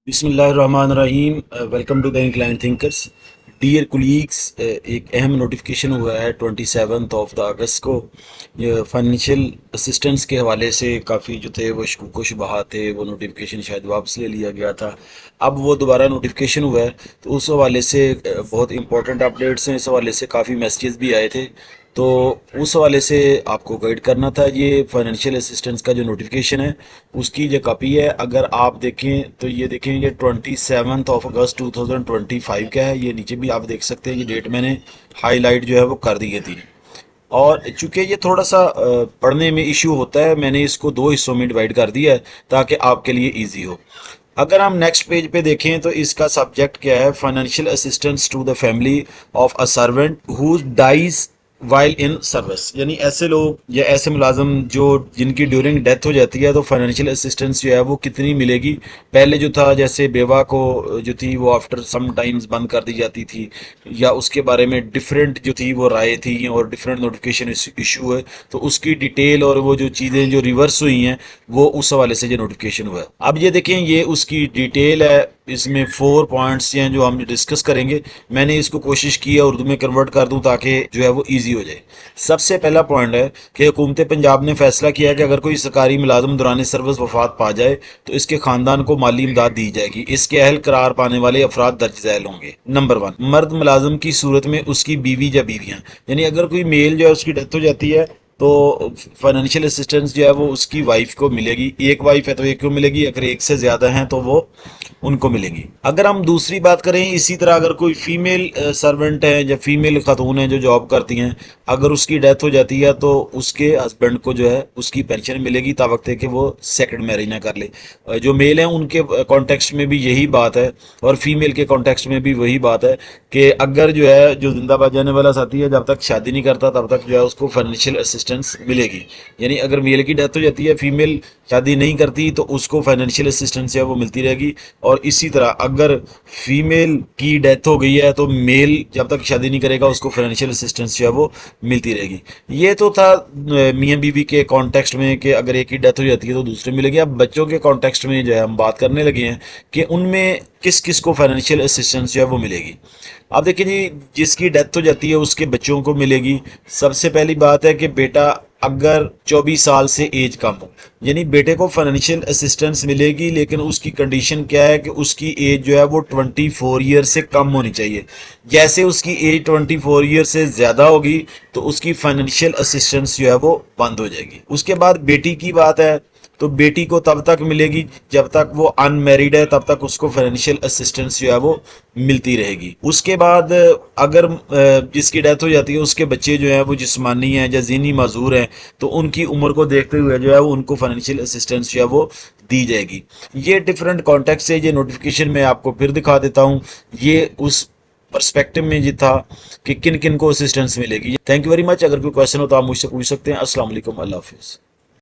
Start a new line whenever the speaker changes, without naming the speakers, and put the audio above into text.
بسم اللہ الرحمن الرحیم، welcome to the incline thinkers dear colleagues. ایک اہم نوٹیفیکیشن ہوا ہے 27 اگست کو۔ یہ فائنینشیل اسسٹنس کے حوالے سے کافی جو تھے وہ شکوک و شبہات تھے، وہ نوٹیفیکیشن شاید واپس لے لیا گیا تھا۔ اب وہ دوبارہ نوٹیفیکیشن ہوا ہے تو اس حوالے سے بہت امپورٹنٹ اپڈیٹس ہیں، اس حوالے سے کافی میسیجز بھی آئے تھے، تو اس حوالے سے آپ کو گائیڈ کرنا تھا۔ یہ فائنینشیل اسسٹنس کا جو نوٹیفیکیشن ہے اس کی جو کاپی ہے، اگر آپ دیکھیں تو یہ دیکھیں، یہ 27 اگست 2025 کا ہے۔ یہ نیچے بھی آپ دیکھ سکتے ہیں، یہ ڈیٹ میں نے ہائی لائٹ جو ہے وہ کر دی تھی۔ اور چونکہ یہ تھوڑا سا پڑھنے میں ایشو ہوتا ہے، میں نے اس کو دو حصوں میں ڈیوائڈ کر دیا ہے تاکہ آپ کے لیے ایزی ہو۔ اگر ہم نیکسٹ پیج پہ دیکھیں تو اس کا سبجیکٹ کیا ہے؟ Financial assistance to the family of a servant who dies while in service, یعنی ایسے لوگ یا ایسے ملازم جو جن کی ڈیورنگ ڈیتھ ہو جاتی ہے تو فائنینشیل اسسٹنس جو ہے وہ کتنی ملے گی؟ پہلے جو تھا جیسے بیوہ کو جو تھی وہ آفٹر سم ٹائمز بند کر دی جاتی تھی، یا اس کے بارے میں ڈفرینٹ جو تھی وہ رائے تھی اور ڈفرینٹ نوٹیفیکیشن ایشو ہے، تو اس کی ڈیٹیل اور وہ جو چیزیں جو ریورس ہوئی ہیں وہ اس حوالے سے جو نوٹیفیکیشن ہوا ہے۔ اب یہ دیکھیں، یہ اس کی ڈیٹیل ہے، اس میں 4 پوائنٹس ہیں جو ہم ڈسکس کریں گے۔ میں نے اس کو کوشش کی ہے اردو میں کنورٹ کر دوں تاکہ جو ہے وہ ایزی ہو جائے۔ سب سے پہلا پوائنٹ ہے کہ حکومت پنجاب نے فیصلہ کیا ہے کہ اگر کوئی سرکاری ملازم دوران سروس وفات پا جائے تو اس کے خاندان کو مالی امداد دی جائے گی۔ اس کے اہل قرار پانے والے افراد درج ذیل ہوں گے۔ نمبر 1، مرد ملازم کی صورت میں اس کی بیوی یا بیویاں، یعنی اگر کوئی میل جو ہے اس کی ڈیتھ ہو جاتی ہے تو فائنینشیل اسسٹنس جو ہے وہ اس کی وائف کو ملے گی۔ ایک وائف ہے تو ایک کو ملے گی، اگر ایک سے زیادہ ہیں تو وہ ان کو ملے گی۔ اگر ہم دوسری بات کریں، اسی طرح اگر کوئی فیمیل سرونٹ ہے یا فیمیل خاتون ہیں جو جاب کرتی ہیں، اگر اس کی ڈیتھ ہو جاتی ہے تو اس کے ہسبینڈ کو جو ہے اس کی پینشن ملے گی تا وقت ہے کہ وہ سیکنڈ میرج نہ کر لے۔ جو میل ہیں ان کے کانٹیکسٹ میں بھی یہی بات ہے، اور فیمیل کے کانٹیکسٹ میں بھی وہی بات ہے کہ اگر جو ہے جو زندہ بچ جانے والا ساتھی ہے جب تک شادی نہیں کرتا تب تک جو ہے اس کو فائنینشیل اسسٹنس ملے گی۔ یعنی اگر میل کی ڈیتھ ہو جاتی ہے، فیمیل شادی نہیں کرتی تو اس کو فائنینشیل اسسٹنس جو ہے وہ ملتی رہے گی۔ اور اسی طرح اگر فیمیل کی ڈیتھ ہو گئی ہے تو میل جب تک شادی نہیں کرے گا اس کو فائنینشیل اسسٹنس جو ہے وہ ملتی رہے گی۔ یہ تو تھا میاں بیوی کے کانٹیکسٹ میں کہ اگر ایک کی ڈیتھ ہو جاتی ہے تو دوسرے ملے گی۔ اب بچوں کے کانٹیکسٹ میں جو ہے ہم بات کرنے لگے ہیں کہ ان میں کس کس کو فائنینشیل اسسٹنس جو ہے وہ ملے گی۔ اب دیکھیں جی، جس کی ڈیتھ ہو جاتی ہے اس کے بچوں کو ملے گی۔ سب سے پہلی بات ہے کہ بیٹا اگر 24 سال سے ایج کم ہو، یعنی بیٹے کو فائنینشیل اسسٹنس ملے گی، لیکن اس کی کنڈیشن کیا ہے کہ اس کی ایج جو ہے وہ 24 ایئر سے کم ہونی چاہیے۔ جیسے اس کی ایج 24 ایئر سے زیادہ ہوگی تو اس کی فائنینشیل اسسٹنس جو ہے وہ بند ہو جائے گی۔ اس کے بعد بیٹی کی بات ہے تو بیٹی کو تب تک ملے گی جب تک وہ ان میریڈ ہے، تب تک اس کو فائنینشیل اسسٹنس جو ہے وہ ملتی رہے گی۔ اس کے بعد اگر جس کی ڈیتھ ہو جاتی ہے اس کے بچے جو ہیں وہ جسمانی ہیں یا ذہنی معذور ہیں تو ان کی عمر کو دیکھتے ہوئے جو ہے وہ ان کو فائنینشیل اسسٹنس جو ہے وہ دی جائے گی۔ یہ ڈفرینٹ کانٹیکٹ سے یہ نوٹیفیکیشن میں آپ کو پھر دکھا دیتا ہوں، یہ اس پرسپیکٹو میں یہ تھا کہ کن کن کو اسسٹنس ملے گی۔ Thank you very much. اگر کوئی کویشچن ہو تو آپ مجھ سے پوچھ سکتے ہیں۔ السلام علیکم، اللہ حافظ۔